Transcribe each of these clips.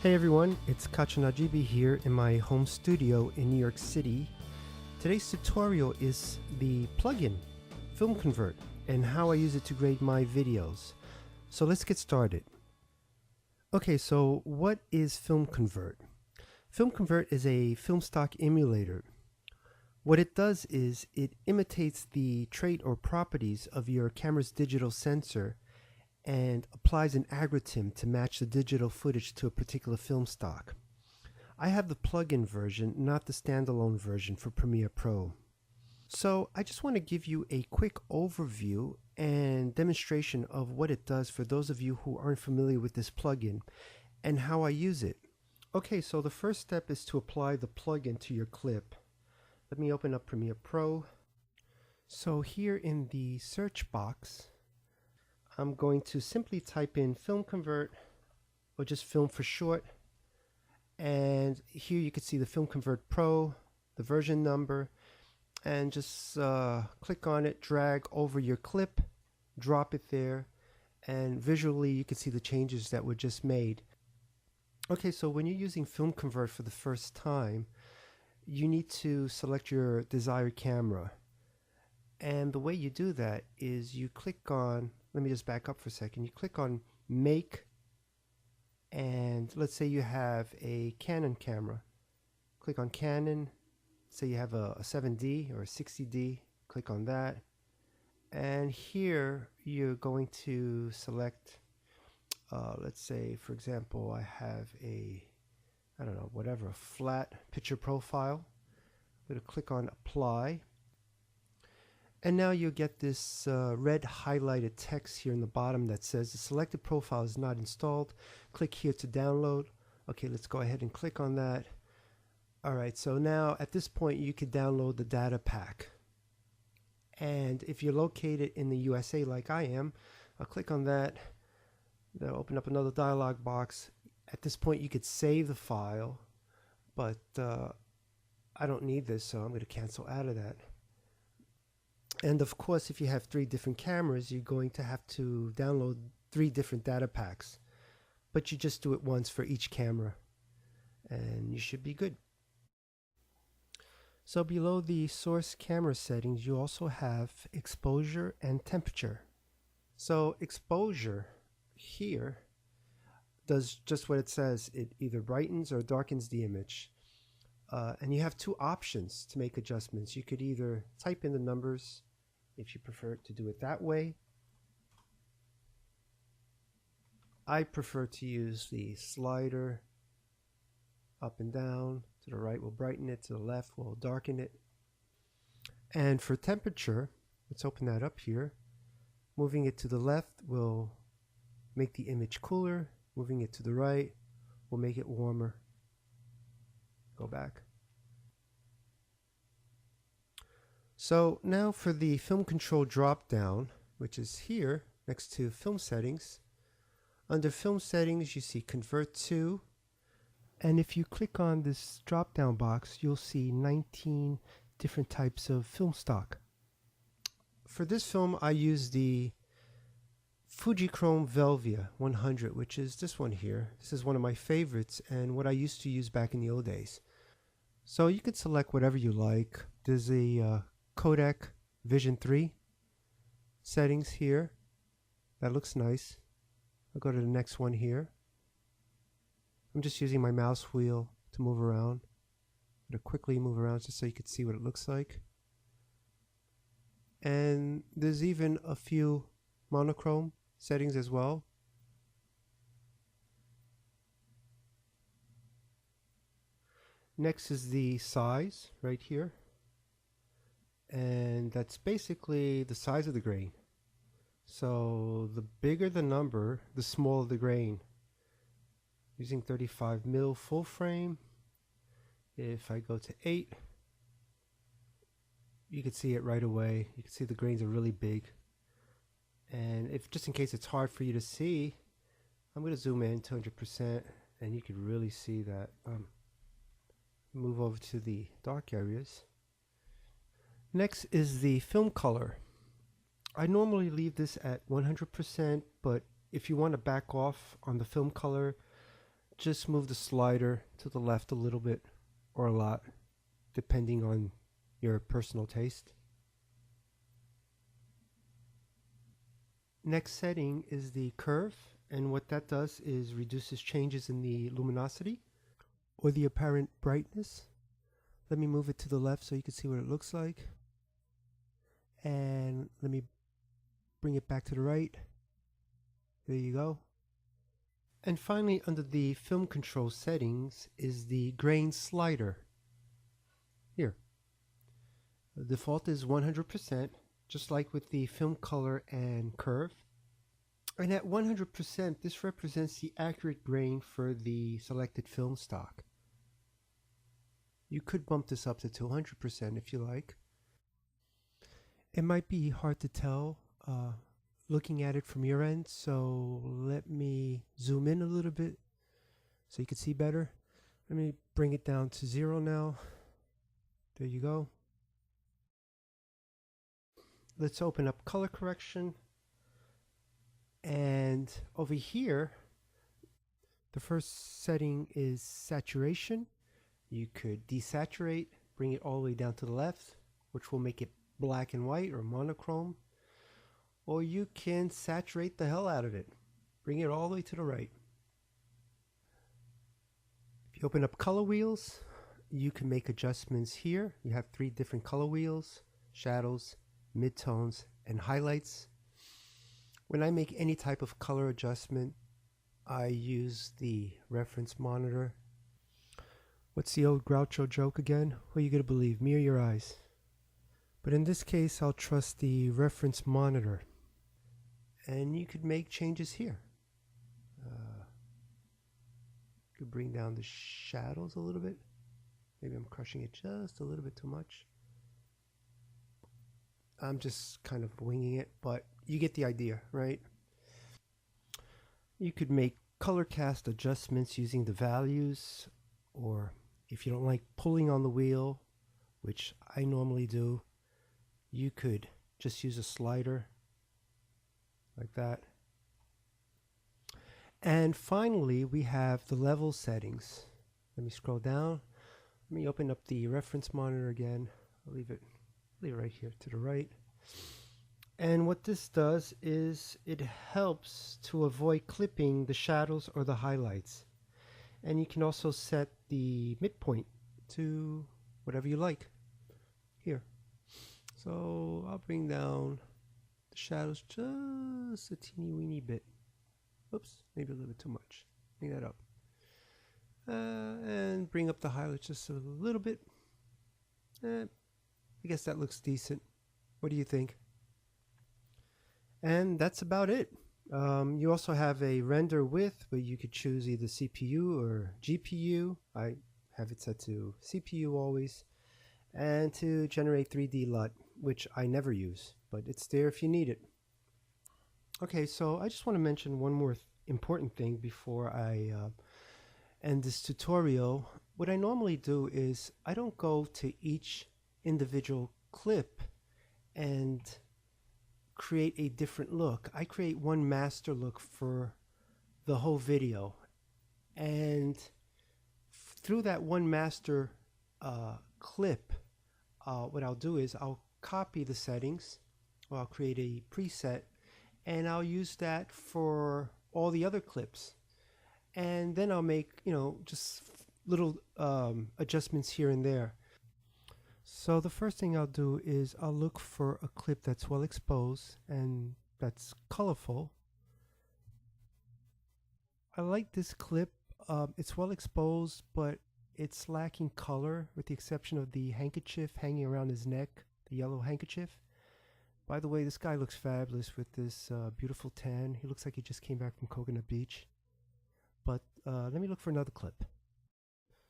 Hey everyone, it's Kachanajibi here in my home studio in New York City. Today's tutorial is the plugin Filmconvert and how I use it to grade my videos. So let's get started. Okay, so what is Filmconvert? Filmconvert is a film stock emulator. What it does is it imitates the trait or properties of your camera's digital sensor and applies an algorithm to match the digital footage to a particular film stock. I have the plugin version, not the standalone version for Premiere Pro. So I just want to give you a quick overview and demonstration of what it does for those of you who aren't familiar with this plugin and how I use it. Okay, so the first step is to apply the plugin to your clip. Let me open up Premiere Pro. So here in the search box, I'm going to simply type in Filmconvert, or just Film for short, and here you can see the Filmconvert Pro, the version number, and just click on it, drag over your clip, drop it there, and visually you can see the changes that were just made. Okay, so when you're using Filmconvert for the first time, you need to select your desired camera. And the way you do that is you click on, let me just back up for a second, you click on Make, and let's say you have a Canon camera. Click on Canon, say you have a 7D or a 60D, click on that. And here you're going to select, let's say for example I have a, I don't know, whatever, a flat picture profile. I'm going to click on Apply. And now you'll get this red highlighted text here in the bottom that says the selected profile is not installed. Click here to download. Okay, let's go ahead and click on that. Alright, so now at this point you could download the data pack. And if you're located in the USA like I am, I'll click on that. That'll open up another dialog box. At this point you could save the file, but I don't need this, so I'm going to cancel out of that. And of course, if you have 3 different cameras, you're going to have to download 3 different data packs. But you just do it once for each camera, and you should be good. So below the source camera settings, you also have exposure and temperature. So exposure here does just what it says. It either brightens or darkens the image. And you have 2 options to make adjustments. You could either type in the numbers if you prefer to do it that way. I prefer to use the slider up and down. To the right will brighten it, to the left will darken it. And for temperature, let's open that up here. Moving it to the left will make the image cooler. Moving it to the right will make it warmer. Go back. So now for the film control drop down, which is here next to film settings. Under film settings you see convert to, and if you click on this drop down box you'll see 19 different types of film stock. For this film I use the Fujichrome Velvia 100, which is this one here. This is one of my favorites and what I used to use back in the old days. So you could select whatever you like. There's a Kodak Vision 3 settings here. That looks nice. I'll go to the next one here. I'm just using my mouse wheel to move around. I'm going to quickly move around just so you can see what it looks like. And there's even a few monochrome settings as well. Next is the size right here, and that's basically the size of the grain. So the bigger the number, the smaller the grain. Using 35mm full frame, if I go to 8, you can see it right away. You can see the grains are really big. And if just in case it's hard for you to see, I'm going to zoom in 200% and you can really see that. Move over to the dark areas. Next is the film color. I normally leave this at 100%, but if you want to back off on the film color just move the slider to the left a little bit or a lot, depending on your personal taste. Next setting is the curve, and what that does is reduces changes in the luminosity or the apparent brightness. Let me move it to the left so you can see what it looks like. And let me bring it back to the right. There you go. And finally, under the film control settings is the grain slider. Here. The default is 100%, just like with the film color and curve. And at 100%, this represents the accurate grain for the selected film stock. You could bump this up to 200% if you like. It might be hard to tell looking at it from your end, so let me zoom in a little bit so you can see better. Let me bring it down to 0 now. There you go. Let's open up color correction, and over here the first setting is saturation. You could desaturate, bring it all the way down to the left, which will make it black and white or monochrome, or you can saturate the hell out of it, bring it all the way to the right. If you open up color wheels, you can make adjustments here. You have 3 different color wheels: shadows, midtones, and highlights. When I make any type of color adjustment, I use the reference monitor. What's the old Groucho joke again? Who are you going to believe, me or your eyes? But in this case, I'll trust the reference monitor. And you could make changes here. You could bring down the shadows a little bit. Maybe I'm crushing it just a little bit too much. I'm just kind of winging it, but you get the idea, right? You could make color cast adjustments using the values, or if you don't like pulling on the wheel, which I normally do, you could just use a slider like that. And finally, we have the level settings. Let me scroll down. Let me open up the reference monitor again. I'll leave it right here to the right. And what this does is it helps to avoid clipping the shadows or the highlights. And you can also set the midpoint to whatever you like here. So I'll bring down the shadows just a teeny weeny bit. Oops, maybe a little bit too much. Bring that up. And bring up the highlights just a little bit. I guess that looks decent. What do you think? And that's about it. You also have a render width, but you could choose either CPU or GPU. I have it set to CPU always. And to generate 3D LUT, which I never use, but it's there if you need it. Okay, so I just want to mention one more important thing before I end this tutorial. What I normally do is I don't go to each individual clip and create a different look. I create one master look for the whole video, and through that one master clip, what I'll do is I'll copy the settings, or I'll create a preset, and I'll use that for all the other clips. And then I'll make, just little adjustments here and there. So the first thing I'll do is I'll look for a clip that's well exposed and that's colorful. I like this clip. It's well exposed, but it's lacking color, with the exception of the handkerchief hanging around his neck, the yellow handkerchief. By the way, this guy looks fabulous with this beautiful tan. He looks like he just came back from Coconut Beach. But let me look for another clip.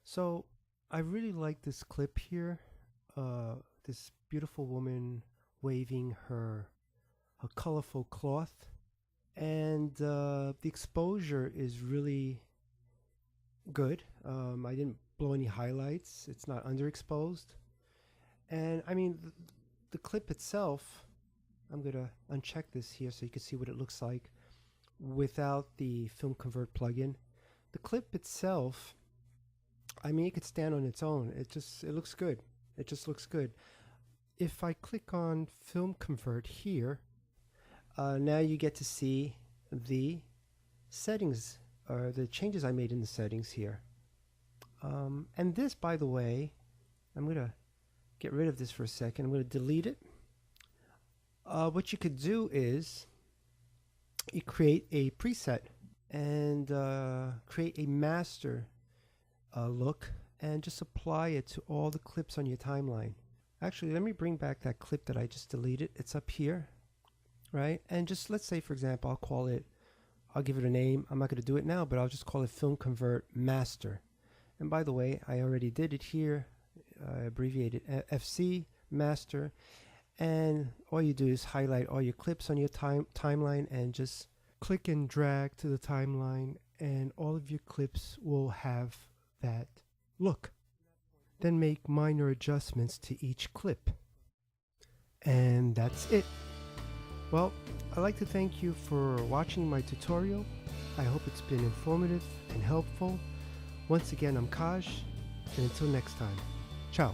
So I really like this clip here. This beautiful woman waving her colorful cloth. And the exposure is really good. I didn't blow any highlights. It's not underexposed. And I mean, the clip itself, I'm going to uncheck this here so you can see what it looks like without the Filmconvert plugin. The clip itself, I mean, it could stand on its own. It looks good. It just looks good. If I click on Filmconvert here, now you get to see the settings, or the changes I made in the settings here. And this, by the way, I'm going to get rid of this for a second. I'm going to delete it. What you could do is you create a preset and create a master look and just apply it to all the clips on your timeline. Actually, let me bring back that clip that I just deleted. It's up here, right? And just let's say, for example, I'll give it a name. I'm not going to do it now, but I'll just call it Filmconvert Master. And by the way, I already did it here. I abbreviated FC Master. And all you do is highlight all your clips on your timeline and just click and drag to the timeline, and all of your clips will have that look. Then make minor adjustments to each clip. And that's it. Well, I'd like to thank you for watching my tutorial. I hope it's been informative and helpful. Once again, I'm Kaj, and until next time, ciao.